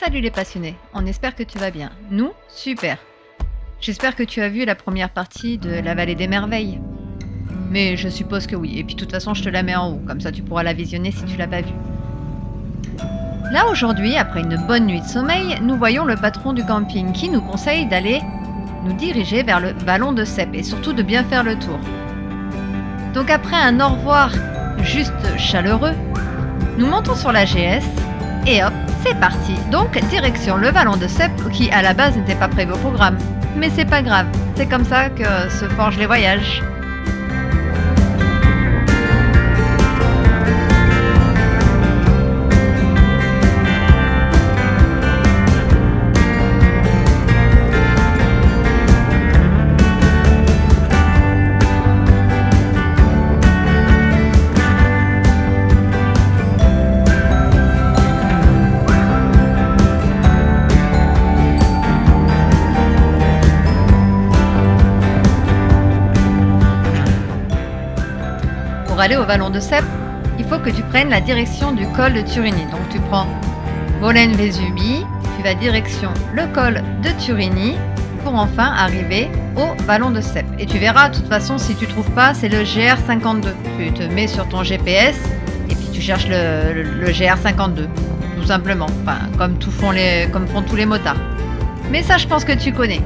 Salut les passionnés, on espère que tu vas bien. Nous, super. J'espère que tu as vu la première partie de La Vallée des Merveilles. Mais je suppose que oui, et puis de toute façon je te la mets en haut, comme ça tu pourras la visionner si tu l'as pas vue. Là aujourd'hui, après une bonne nuit de sommeil, nous voyons le patron du camping qui nous conseille d'aller nous diriger vers le vallon de Cèpe et surtout de bien faire le tour. Donc après un au revoir juste chaleureux, nous montons sur la GS et hop, c'est parti. Donc direction le vallon de Cèpe qui à la base n'était pas prévu au programme. Mais c'est pas grave, c'est comme ça que se forgent les voyages. Pour aller au vallon de Cèpe, il faut que tu prennes la direction du col de Turini. Donc tu prends Bolen-Vésubi, tu vas direction le col de Turini pour enfin arriver au vallon de Cèpe. Et tu verras, de toute façon, si tu ne trouves pas, c'est le GR52. Tu te mets sur ton GPS et puis tu cherches le GR52, tout simplement. Enfin, comme font tous les motards. Mais ça, je pense que tu connais.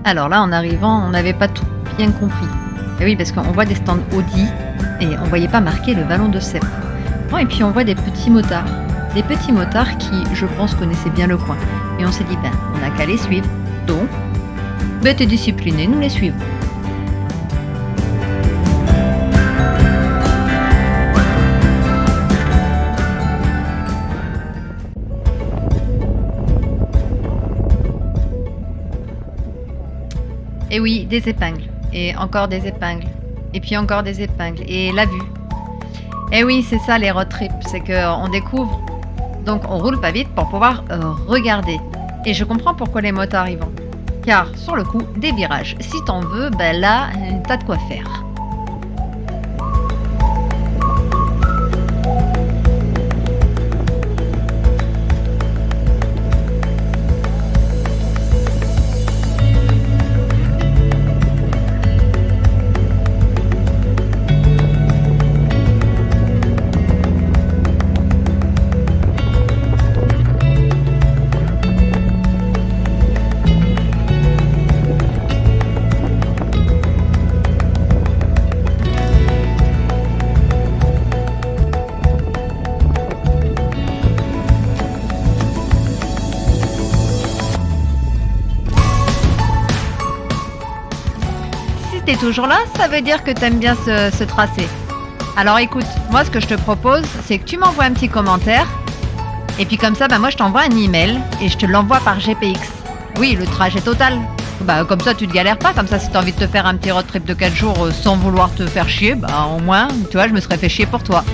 Alors là, en arrivant, on n'avait pas tout bien compris. Et oui, parce qu'on voit des stands Audi et on voyait pas marqué le vallon de Cèpe. Bon, et puis on voit des petits motards. Des petits motards qui, je pense, connaissaient bien le coin. Et on s'est dit, on n'a qu'à les suivre. Donc, bête et disciplinée, nous les suivons. Et oui, des épingles. Et encore des épingles. Et puis encore des épingles. Et la vue. Et oui, c'est ça les road trips. C'est qu'on découvre. Donc on roule pas vite pour pouvoir regarder. Et je comprends pourquoi les motards y vont. Car sur le coup, des virages. Si t'en veux, là, t'as de quoi faire. T'es toujours là, ça veut dire que t'aimes bien ce tracé. Alors écoute, moi ce que je te propose, c'est que tu m'envoies un petit commentaire, et puis comme ça, moi je t'envoie un email, et je te l'envoie par GPX. Oui, le trajet total. Comme ça tu te galères pas, comme ça si t'as envie de te faire un petit road trip de 4 jours sans vouloir te faire chier, au moins, tu vois, je me serais fait chier pour toi.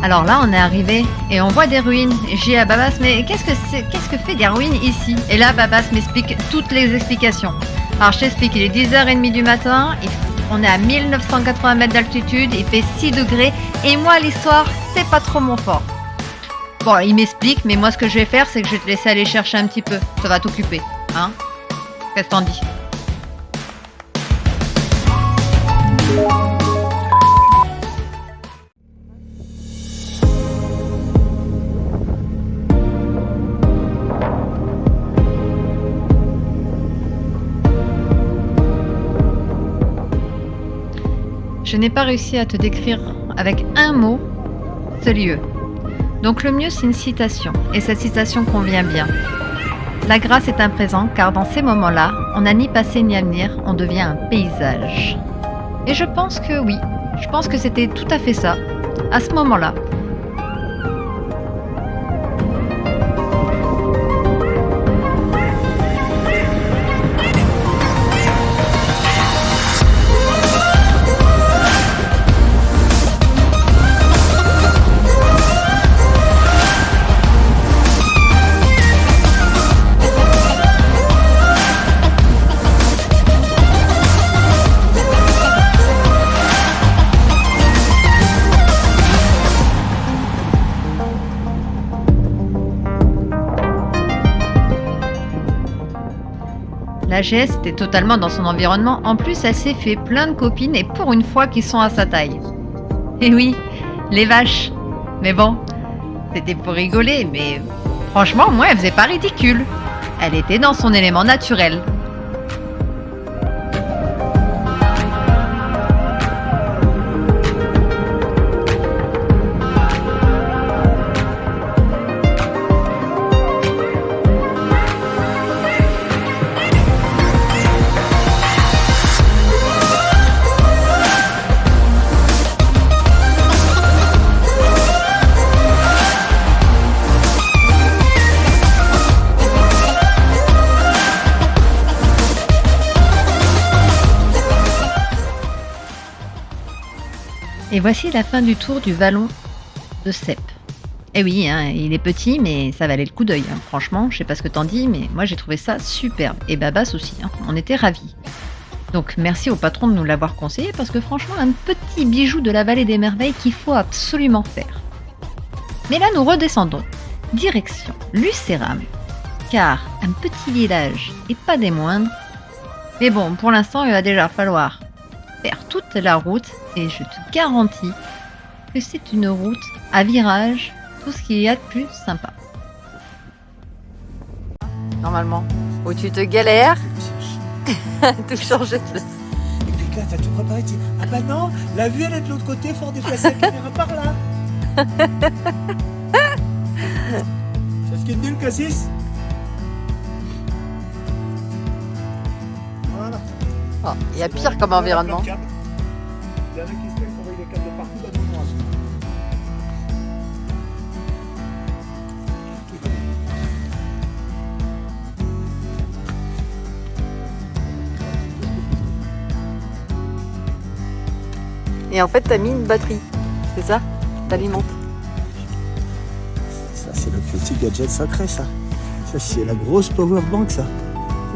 Alors là, on est arrivé et on voit des ruines. Et j'ai dit à Babas, mais qu'est-ce que fait des ruines ici? Et là, Babas m'explique toutes les explications. Alors je t'explique, il est 10h30 du matin, on est à 1980 mètres d'altitude, il fait 6 degrés, et moi, l'histoire, c'est pas trop mon fort. Bon, il m'explique, mais moi, ce que je vais faire, c'est que je vais te laisser aller chercher un petit peu. Ça va t'occuper, hein? Qu'est-ce que t'en dis? Je n'ai pas réussi à te décrire avec un mot ce lieu. Donc le mieux, c'est une citation. Et cette citation convient bien. La grâce est un présent, car dans ces moments-là, on n'a ni passé ni avenir, on devient un paysage. Et je pense que oui, je pense que c'était tout à fait ça, à ce moment-là. La GS était totalement dans son environnement. En plus, elle s'est fait plein de copines et pour une fois qui sont à sa taille. Et oui, les vaches. Mais bon, c'était pour rigoler, mais franchement, moi, elle faisait pas ridicule. Elle était dans son élément naturel. Et voici la fin du tour du vallon de Cep. Eh oui, hein, il est petit, mais ça valait le coup d'œil. Hein. Franchement, je sais pas ce que t'en dis, mais moi j'ai trouvé ça superbe. Et Babas aussi, hein. On était ravis. Donc merci au patron de nous l'avoir conseillé, parce que franchement, un petit bijou de la vallée des merveilles qu'il faut absolument faire. Mais là, nous redescendons. Direction Lucéram. Car un petit village, et pas des moindres. Mais bon, pour l'instant, il va déjà falloir faire toute la route et je te garantis que c'est une route à virage, tout ce qu'il y a de plus sympa. Normalement, où tu te galères, tout changer de place. Et puis là, t'as tout préparé, tu dis, ah bah non, la vue elle est de l'autre côté, faut déplacer la caméra par là. C'est ce qui est nul, Cassis. Voilà. Oh, il y a pire comme environnement. Il y en a qui se mettent envoyer les câbles de partout dans le noir. Et en fait, t'as mis une batterie, c'est ça? T'alimentes. Ça, c'est le petit gadget secret, ça. Ça, c'est la grosse power bank, ça.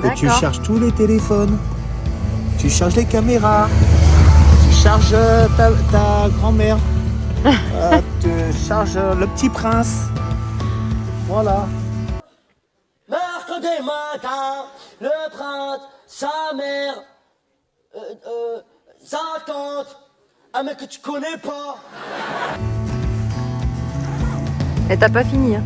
Et tu charges tous les téléphones. Tu charges les caméras. Tu charges ta grand-mère. Tu charges le petit prince. Voilà. Mercredi matin, le prince, sa mère, sa tante, un mec que tu connais pas. Et t'as pas fini, hein?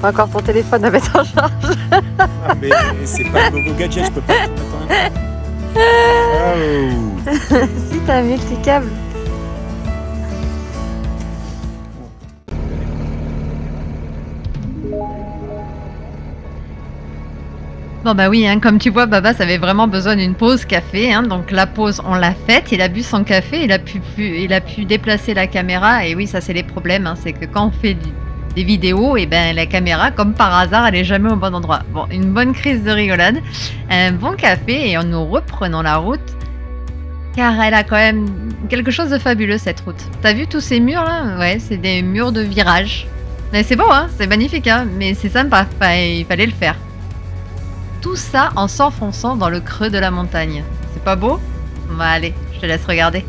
Pas encore ton téléphone à mettre en charge. Ah, mais c'est pas le logo gadget, je peux pas tout mettre en même temps. Oh. Si, t'as mis tes câbles. Bon bah oui, hein, comme tu vois, Babas avait vraiment besoin d'une pause café. Hein, donc la pause, on l'a faite. Il a bu son café, il a pu déplacer la caméra. Et oui, ça c'est les problèmes. Hein, c'est que quand on fait des vidéos, et ben la caméra, comme par hasard, elle est jamais au bon endroit. Bon, une bonne crise de rigolade, un bon café et nous reprenons la route. Car elle a quand même quelque chose de fabuleux cette route. T'as vu tous ces murs là? Ouais, c'est des murs de virage. Mais c'est beau, hein, c'est magnifique, hein, mais c'est sympa. Enfin, il fallait le faire. Tout ça en s'enfonçant dans le creux de la montagne. C'est pas beau? Bah allez, je te laisse regarder.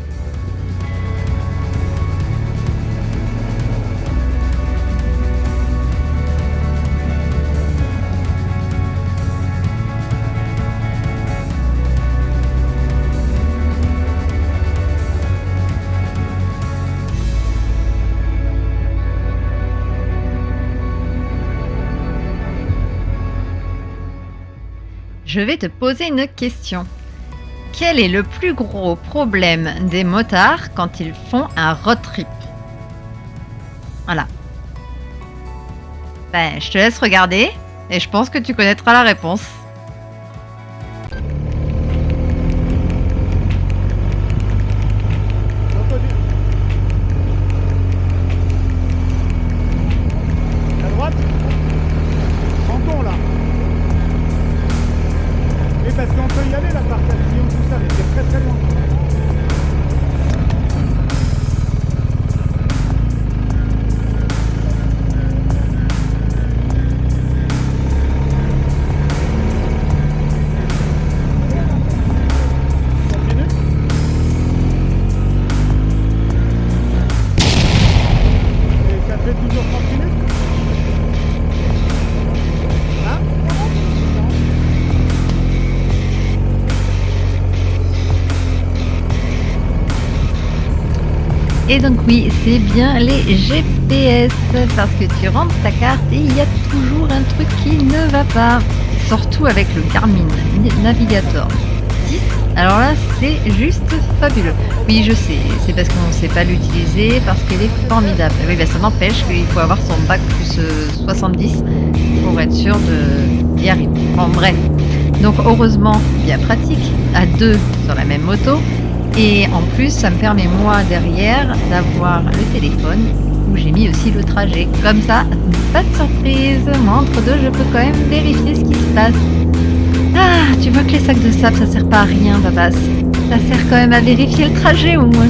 Je vais te poser une question. Quel est le plus gros problème des motards quand ils font un road trip? Voilà. Ben, je te laisse regarder et je pense que tu connaîtras la réponse. À droite, Menton là. Oui, parce qu'on peut y aller là par Castillon, tout ça, mais c'est très très loin. Toujours 30 minutes. Hein? Et donc oui, c'est bien les GPS, parce que tu rentres ta carte et il y a toujours un truc qui ne va pas. Surtout avec le Garmin Navigator 6. Alors là, c'est juste fabuleux. Oui, je sais, c'est parce qu'on ne sait pas l'utiliser, parce qu'elle est formidable. Oui, ben ça n'empêche qu'il faut avoir son bac plus 70 pour être sûr d'y arriver. Bon, bref. Donc heureusement, bien pratique, à deux sur la même moto. Et en plus, ça me permet moi derrière d'avoir le téléphone où j'ai mis aussi le trajet. Comme ça, pas de surprise. Moi, entre deux, je peux quand même vérifier ce qui se passe. Ah, tu vois que les sacs de sable, ça sert pas à rien, Babas. Ça sert quand même à vérifier le trajet au moins.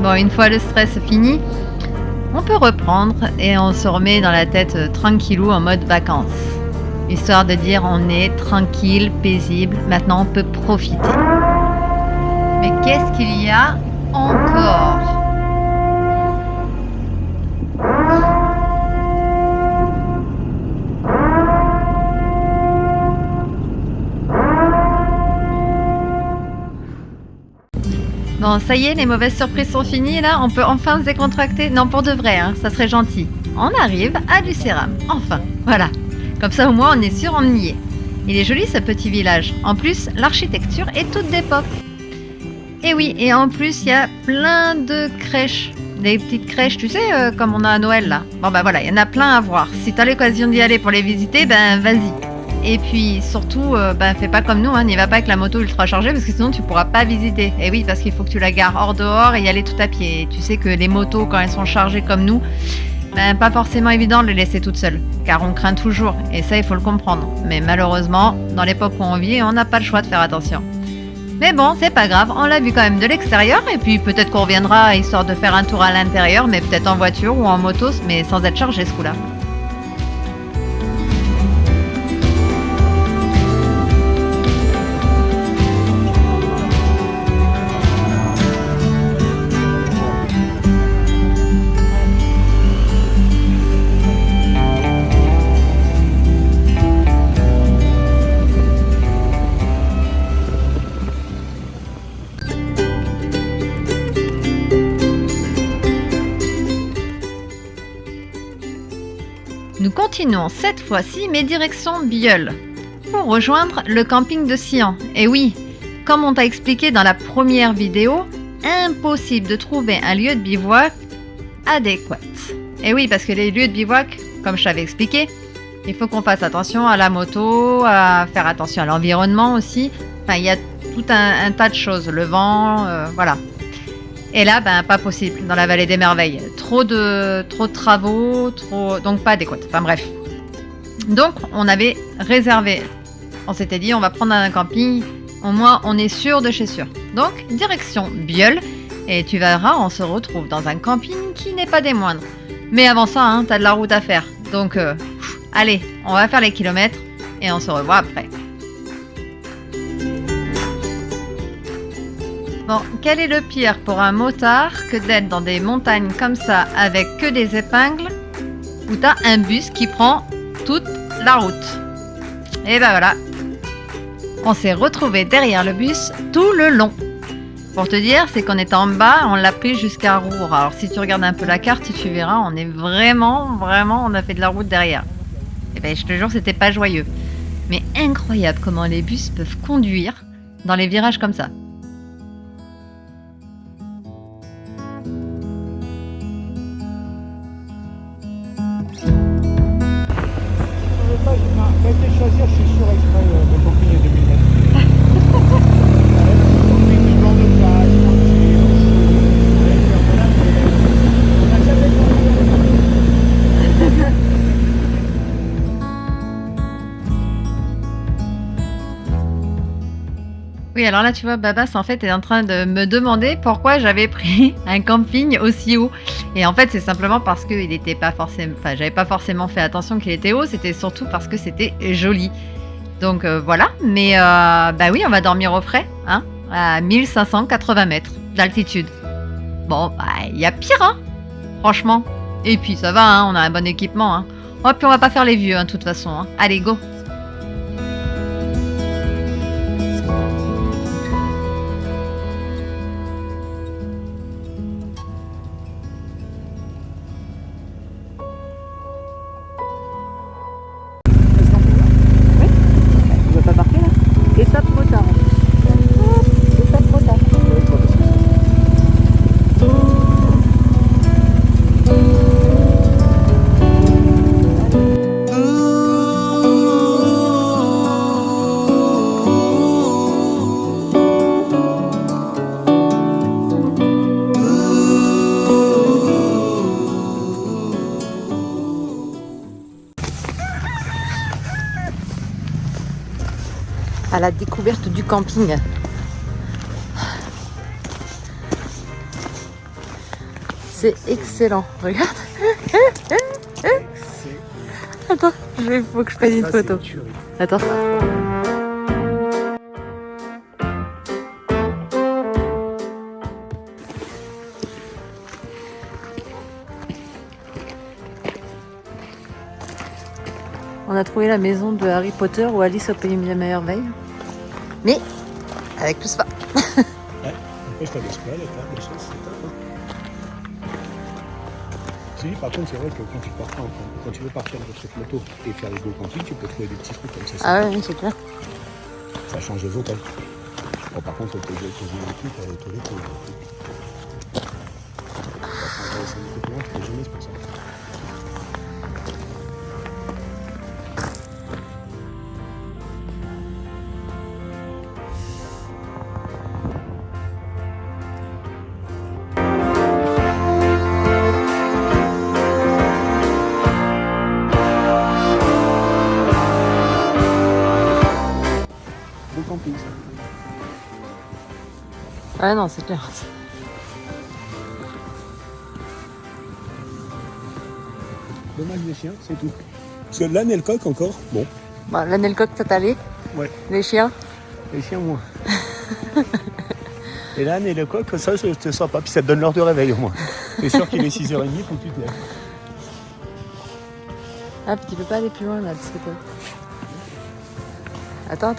Bon, une fois le stress fini, on peut reprendre et on se remet dans la tête tranquillou en mode vacances. Histoire de dire on est tranquille, paisible, maintenant on peut profiter. Mais qu'est-ce qu'il y a encore ? Bon, ça y est, les mauvaises surprises sont finies, là, on peut enfin se décontracter. Non, pour de vrai, hein, ça serait gentil. On arrive à Lucéram, enfin, voilà. Comme ça, au moins, on est sûr, on y est. Il est joli, ce petit village. En plus, l'architecture est toute d'époque. Et oui, et en plus, il y a plein de crèches. Des petites crèches, tu sais, comme on a à Noël, là. Bon, bah voilà, il y en a plein à voir. Si t'as l'occasion d'y aller pour les visiter, ben, vas-y. Et puis surtout, fais pas comme nous, hein, n'y va pas avec la moto ultra chargée parce que sinon tu pourras pas visiter. Et oui, parce qu'il faut que tu la gares hors dehors et y aller tout à pied. Et tu sais que les motos, quand elles sont chargées comme nous, pas forcément évident de les laisser toutes seules. Car on craint toujours, et ça il faut le comprendre. Mais malheureusement, dans l'époque où on vit, on n'a pas le choix de faire attention. Mais bon, c'est pas grave, on l'a vu quand même de l'extérieur, et puis peut-être qu'on reviendra histoire de faire un tour à l'intérieur, mais peut-être en voiture ou en moto, mais sans être chargé ce coup-là. Nous continuons cette fois-ci, mais direction Bieul, pour rejoindre le camping de Sian. Et oui, comme on t'a expliqué dans la première vidéo, impossible de trouver un lieu de bivouac adéquat. Et oui, parce que les lieux de bivouac, comme je t'avais expliqué, il faut qu'on fasse attention à la moto, à faire attention à l'environnement aussi. Enfin, il y a tout un tas de choses, le vent, voilà. Et là, pas possible, dans la vallée des merveilles. Trop de travaux, donc pas adéquat. Enfin bref. Donc, on avait réservé. On s'était dit, on va prendre un camping. Au moins, on est sûr de chez sûr. Donc, direction Bieul. Et tu verras, on se retrouve dans un camping qui n'est pas des moindres. Mais avant ça, hein, t'as de la route à faire. Donc, allez, on va faire les kilomètres et on se revoit après. Bon, quel est le pire pour un motard que d'être dans des montagnes comme ça avec que des épingles où tu as un bus qui prend toute la route. Et ben voilà. On s'est retrouvés derrière le bus tout le long. Pour te dire, c'est qu'on était en bas, on l'a pris jusqu'à Roure. Alors si tu regardes un peu la carte, tu verras, on est vraiment, on a fait de la route derrière. Et ben je te jure, c'était pas joyeux. Mais incroyable comment les bus peuvent conduire dans les virages comme ça. Pas été choisir, je suis sûr exprès de camping 2020. Camping de bord de plage, tranquille, au chaud, on a jamais Oui, alors là, tu vois, Babas, en fait, est en train de me demander pourquoi j'avais pris un camping aussi haut. Et en fait, c'est simplement parce que il était pas forcément, enfin, j'avais pas forcément fait attention qu'il était haut. C'était surtout parce que c'était joli. Donc voilà. Mais bah oui, on va dormir au frais, hein, à 1580 mètres d'altitude. Bon, bah, il y a pire, hein, franchement. Et puis ça va, hein, on a un bon équipement, hein. Oh, puis on va pas faire les vieux, hein, de toute façon, hein. Allez, go. On va pas partir là. Et ça trop tard. Et ça trop tard. À la découverte du camping. C'est excellent. Regarde. Attends, il faut que je prenne une photo. Attends. On a trouvé la maison de Harry Potter ou Alice au pays des merveilles. Mais avec tout ça. Ouais. Après, je t'avais escalade, des choses, c'est top. Hein. Si, par contre, c'est vrai que quand tu veux partir de cette moto et faire les beaux campings, tu peux trouver des petits trucs comme ça. Ah ouais, oui, c'est clair. Ça change les hôtels. Bon, par contre, tu peux poser des trucs à les toilettes. Tu peux jamais, c'est pour ça. Camping, ça. Ah non, c'est clair. Dommage les chiens, c'est tout. Parce que l'âne et le coq encore, bon. Bon, l'âne et le coq, ça t'allait. Ouais. Les chiens. Les chiens moins. Et l'âne et le coq, ça c'est sympa. Puis ça te donne l'heure de réveil au moins. T'es sûr qu'il est 6h30, faut que tu te lèves. Ah, puis tu peux pas aller plus loin là, parce que Attends.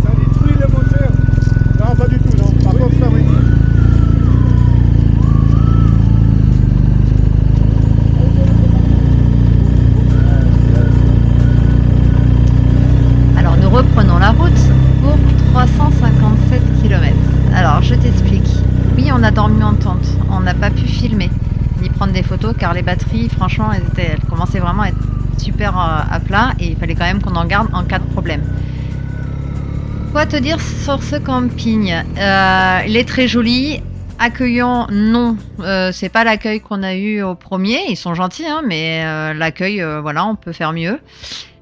Ça détruit le moteur. Non, pas du tout, non. Par contre, ça, oui. Alors nous reprenons la route pour 357 km. Alors je t'explique. Oui, on a dormi en tente. On n'a pas pu filmer ni prendre des photos car les batteries, franchement, elles commençaient vraiment à être super à plat et il fallait quand même qu'on en garde en cas de problème. Quoi te dire sur ce camping? Il est très joli. Accueillant, non. C'est pas l'accueil qu'on a eu au premier. Ils sont gentils, hein, mais l'accueil, voilà, on peut faire mieux.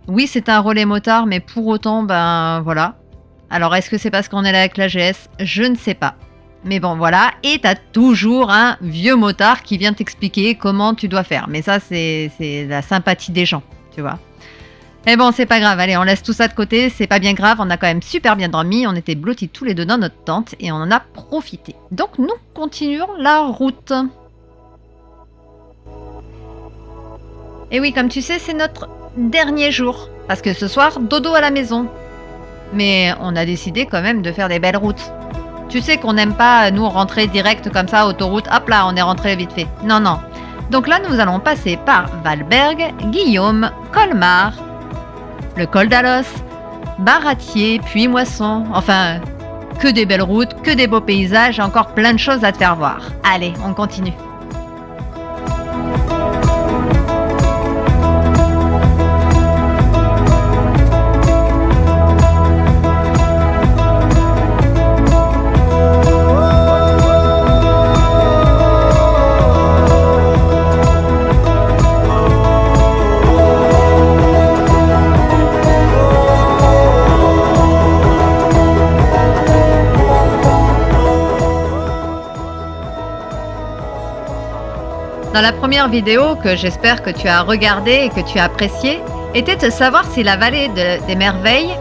Oui, c'est un relais motard, mais pour autant, ben voilà. Alors, est-ce que c'est parce qu'on est là avec la GS? Je ne sais pas. Mais bon, voilà. Et t'as toujours un vieux motard qui vient t'expliquer comment tu dois faire. Mais ça, c'est la sympathie des gens, tu vois. Mais bon, c'est pas grave. Allez, on laisse tout ça de côté. C'est pas bien grave. On a quand même super bien dormi. On était blottis tous les deux dans notre tente et on en a profité. Donc, nous continuons la route. Et oui, comme tu sais, c'est notre dernier jour. Parce que ce soir, dodo à la maison. Mais on a décidé quand même de faire des belles routes. Tu sais qu'on n'aime pas, nous, rentrer direct comme ça, autoroute, hop là, on est rentré vite fait. Non, non. Donc là, nous allons passer par Valberg, Guillaume, Colmar, le col d'Alos, Baratier, puis Moisson. Enfin, que des belles routes, que des beaux paysages et encore plein de choses à te faire voir. Allez, on continue. Dans la première vidéo que j'espère que tu as regardée et que tu as appréciée, était de savoir si la vallée des merveilles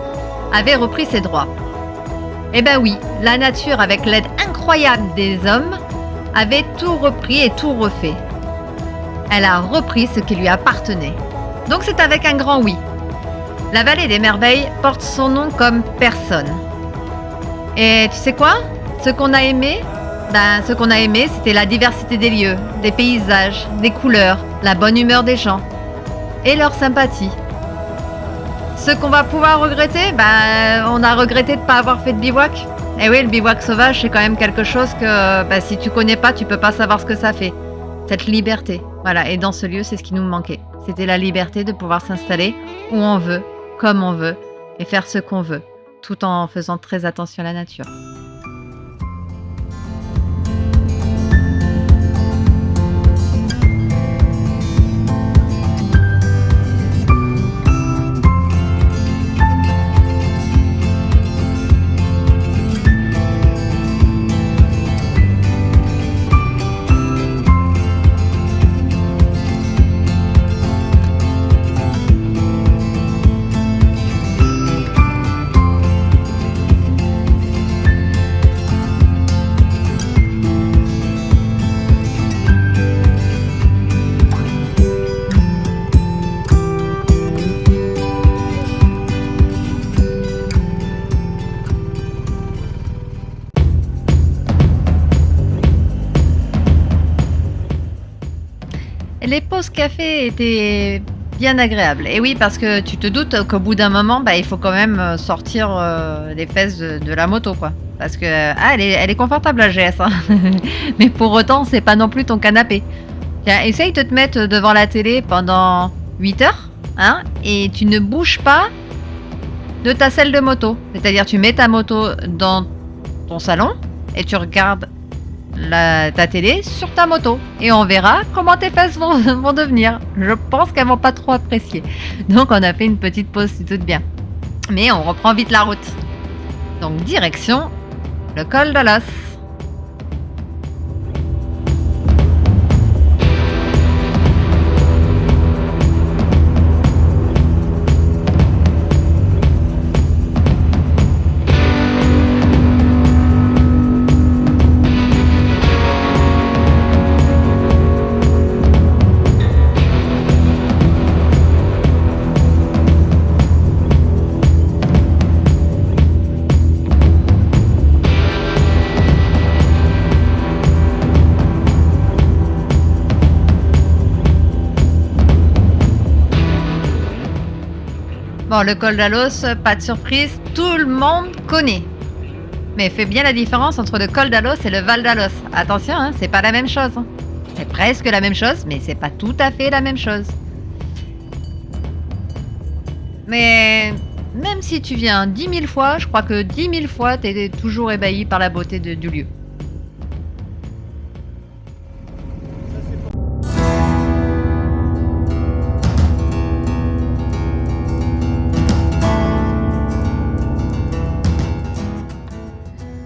avait repris ses droits. Eh ben oui, la nature, avec l'aide incroyable des hommes, avait tout repris et tout refait. Elle a repris ce qui lui appartenait. Donc c'est avec un grand oui. La vallée des merveilles porte son nom comme personne. Et tu sais quoi ? Ce qu'on a aimé, c'était la diversité des lieux, des paysages, des couleurs, la bonne humeur des gens et leur sympathie. Ce qu'on va pouvoir regretter, on a regretté de ne pas avoir fait de bivouac. Et oui, le bivouac sauvage, c'est quand même quelque chose que si tu connais pas, tu peux pas savoir ce que ça fait. Cette liberté. Voilà, et dans ce lieu, c'est ce qui nous manquait. C'était la liberté de pouvoir s'installer où on veut, comme on veut, et faire ce qu'on veut, tout en faisant très attention à la nature. Les pauses café étaient bien agréables. Et oui, parce que tu te doutes qu'au bout d'un moment, il faut quand même sortir les fesses de la moto, quoi. Parce que elle est confortable la GS, hein. Mais pour autant, c'est pas non plus ton canapé. Tiens, essaye de te mettre devant la télé pendant 8 heures, hein, et tu ne bouges pas de ta selle de moto. C'est-à-dire, tu mets ta moto dans ton salon et tu regardes ta télé sur ta moto et on verra comment tes fesses vont devenir. Je pense qu'elles vont pas trop apprécier. Donc on a fait une petite pause, c'est tout bien. Mais on reprend vite la route. Donc direction le col d'Alos. Bon, le col d'Alos, pas de surprise, tout le monde connaît. Mais fais bien la différence entre le col d'Alos et le Val d'Alos. Attention, hein, c'est pas la même chose. C'est presque la même chose, mais c'est pas tout à fait la même chose. Mais même si tu viens 10 000 fois, je crois que 10 000 fois, t'es toujours ébahi par la beauté du lieu.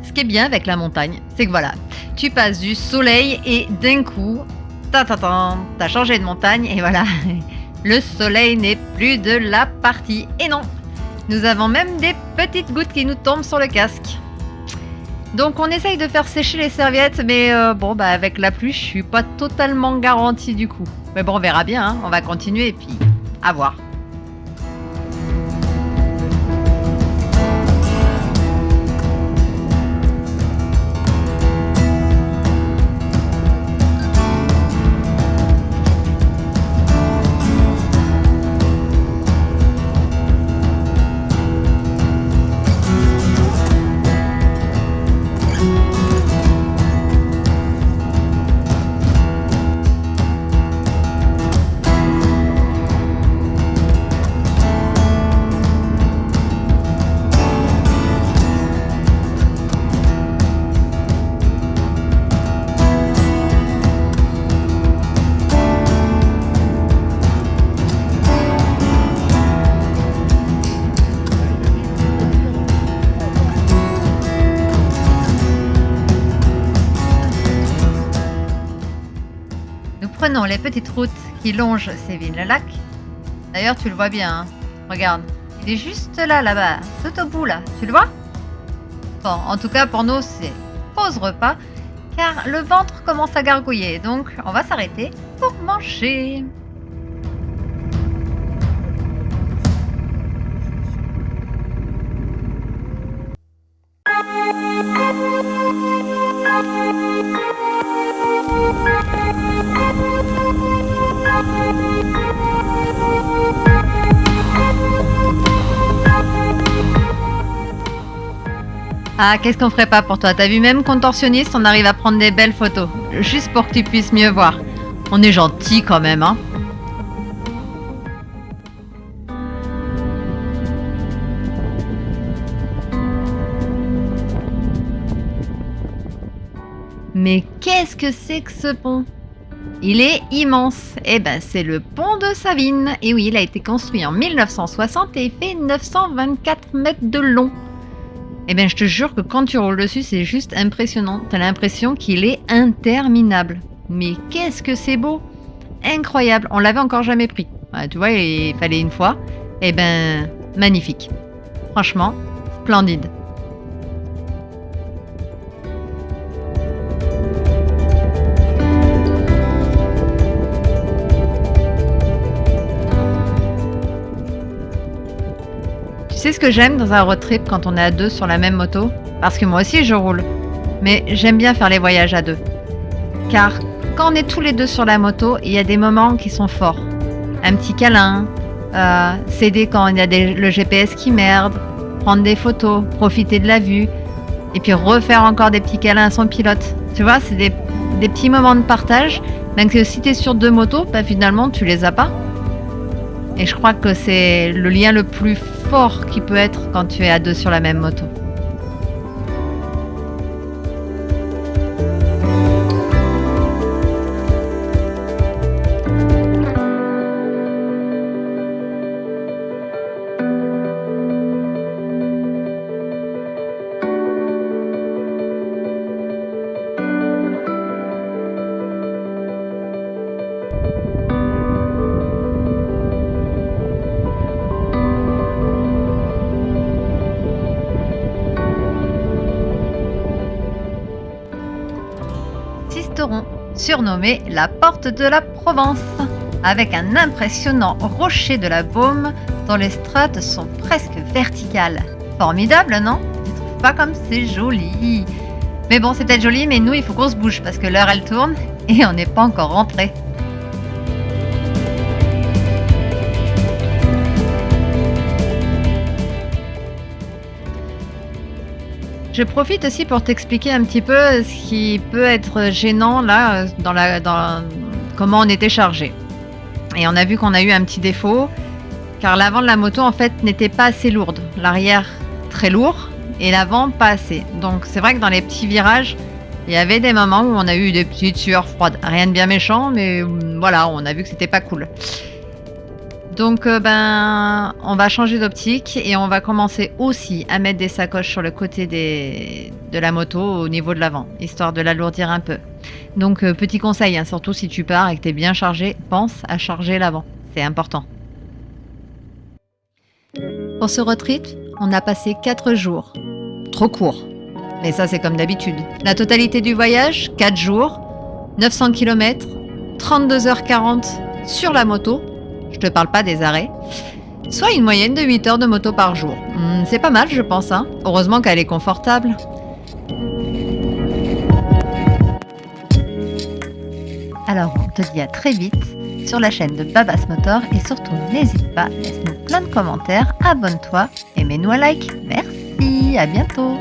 Ce qui est bien avec la montagne, c'est que voilà, tu passes du soleil et d'un coup, t'as changé de montagne et voilà, le soleil n'est plus de la partie. Et non, nous avons même des petites gouttes qui nous tombent sur le casque. Donc on essaye de faire sécher les serviettes, mais bon, bah avec la pluie, je suis pas totalement garantie du coup. Mais bon, on verra bien, hein. On va continuer et puis à voir. Prenons les petites routes qui longent ces villes-lac. D'ailleurs, tu le vois bien, hein. Regarde, il est juste là-bas, tout au bout là, tu le vois? Bon, en tout cas pour nous, c'est pause repas, car le ventre commence à gargouiller, donc on va s'arrêter pour manger. Ah, qu'est-ce qu'on ferait pas pour toi? T'as vu, même contorsionniste, on arrive à prendre des belles photos. Juste pour que tu puisses mieux voir. On est gentil quand même, hein. Mais qu'est-ce que c'est que ce pont? Il est immense. Eh ben, c'est le pont de Savines. Et oui, il a été construit en 1960 et il fait 924 mètres de long. Eh bien, je te jure que quand tu roules dessus, c'est juste impressionnant. T'as l'impression qu'il est interminable. Mais qu'est-ce que c'est beau! Incroyable, on l'avait encore jamais pris. Ouais, tu vois, il fallait une fois. Eh ben, magnifique. Franchement, splendide. Tu sais ce que j'aime dans un road trip quand on est à deux sur la même moto? Parce que moi aussi je roule. Mais j'aime bien faire les voyages à deux. Car quand on est tous les deux sur la moto, il y a des moments qui sont forts. Un petit câlin, s'aider quand il y a le GPS qui merde, prendre des photos, profiter de la vue, et puis refaire encore des petits câlins à son pilote. Tu vois, c'est des petits moments de partage. Même que si tu es sur deux motos, bah, finalement tu les as pas. Et je crois que c'est le lien le plus fort qui peut être quand tu es à deux sur la même moto. Sisteron, surnommée la porte de la Provence, avec un impressionnant rocher de la Baume dont les strates sont presque verticales. Formidable, non? Tu trouves pas comme c'est joli? Mais bon, c'est peut-être joli, mais nous, il faut qu'on se bouge parce que l'heure, elle tourne et on n'est pas encore rentré. Je profite aussi pour t'expliquer un petit peu ce qui peut être gênant là, dans comment on était chargé. Et on a vu qu'on a eu un petit défaut, car l'avant de la moto en fait n'était pas assez lourde. L'arrière très lourd et l'avant pas assez. Donc c'est vrai que dans les petits virages, il y avait des moments où on a eu des petites sueurs froides. Rien de bien méchant, mais voilà, on a vu que c'était pas cool. Donc, on va changer d'optique et on va commencer aussi à mettre des sacoches sur le côté de la moto au niveau de l'avant, histoire de l'alourdir un peu. Donc, petit conseil, hein, surtout si tu pars et que tu es bien chargé, pense à charger l'avant. C'est important. Pour ce road trip, on a passé 4 jours. Trop court. Mais ça, c'est comme d'habitude. La totalité du voyage, 4 jours, 900 km, 32h40 sur la moto. Je te parle pas des arrêts. Soit une moyenne de 8 heures de moto par jour. C'est pas mal, je pense. Hein. Heureusement qu'elle est confortable. Alors, on te dit à très vite sur la chaîne de Babas Motor et surtout, n'hésite pas, laisse-nous plein de commentaires, abonne-toi et mets-nous un like. Merci, à bientôt.